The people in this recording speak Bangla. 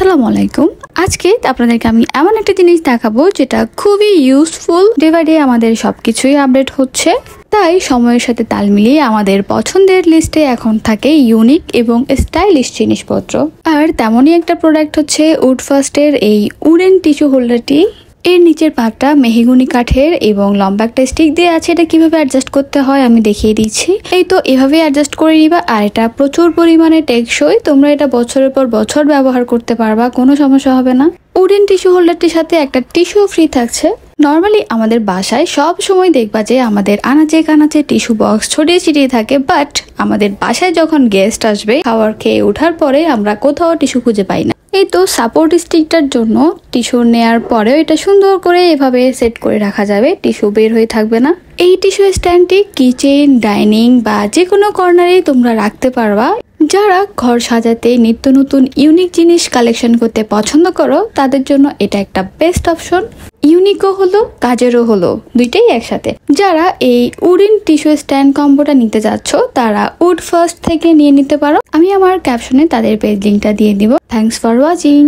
আসসালামু আলাইকুম। আজকে আপনাদেরকে আমি এমন একটা জিনিস দেখাবো যেটা খুবই ইউজফুল। ডে বাই ডে আমাদের সবকিছুই আপডেট হচ্ছে, তাই সময়ের সাথে তাল মিলিয়ে আমাদের পছন্দের লিস্টে এখন থাকে ইউনিক এবং স্টাইলিশ জিনিসপত্র। আর তেমনই একটা প্রোডাক্ট হচ্ছে উড ফার্স্টের এই উডেন টিস্যু হোল্ডারটি। এর নিচের পাটটা মেহগনি কাঠের এবং লম্বা একটা স্টিক দিয়ে আছে। এটা কিভাবে অ্যাডজাস্ট করতে হয় আমি দেখিয়ে দিচ্ছি। এই তো এভাবে অ্যাডজাস্ট করে নিবা। আর এটা প্রচুর পরিমাণে টেকসই, তোমরা এটা বছরের পর বছর ব্যবহার করতে পারবা, কোনো সমস্যা হবে না। উডেন টিস্যু হোল্ডারটির সাথে একটা টিস্যু ফ্রি থাকছে। নর্মালি আমাদের বাসায় সব সময় দেখবা যে আমাদের আনাচে কানাচে টিস্যু বক্স ছড়িয়ে ছিটিয়ে থাকে, বাট আমাদের বাসায় যখন গেস্ট আসবে খাবার খেয়ে ওঠার পরে আমরা কোথাও টিস্যু খুঁজে পাই না। এই তো সাপোর্ট স্টিকটার জন্য টিস্যু নেয়ার পরেও এটা সুন্দর করে এভাবে সেট করে রাখা যাবে, টিস্যু বের হয়ে থাকবে না। এই টিস্যু স্ট্যান্ডটি কিচেন, ডাইনিং বা যে কোনো কর্নারেই তোমরা রাখতে পারবা। যারা ঘর সাজাতে নিত্য নতুন ইউনিক জিনিস কালেকশন করতে পছন্দ করো তাদের জন্য এটা একটা বেস্ট অপশন। ইউনিকও হলো, কাজেরও হলো, দুইটাই একসাথে। যারা এই উডেন টিস্যু স্ট্যান্ড কম্বোটা নিতে যাচ্ছ তারা উড ফার্স্ট থেকে নিয়ে নিতে পারো। আমি আমার ক্যাপশনে তাদের পেজ লিঙ্কটা দিয়ে দিব। Thanks for watching.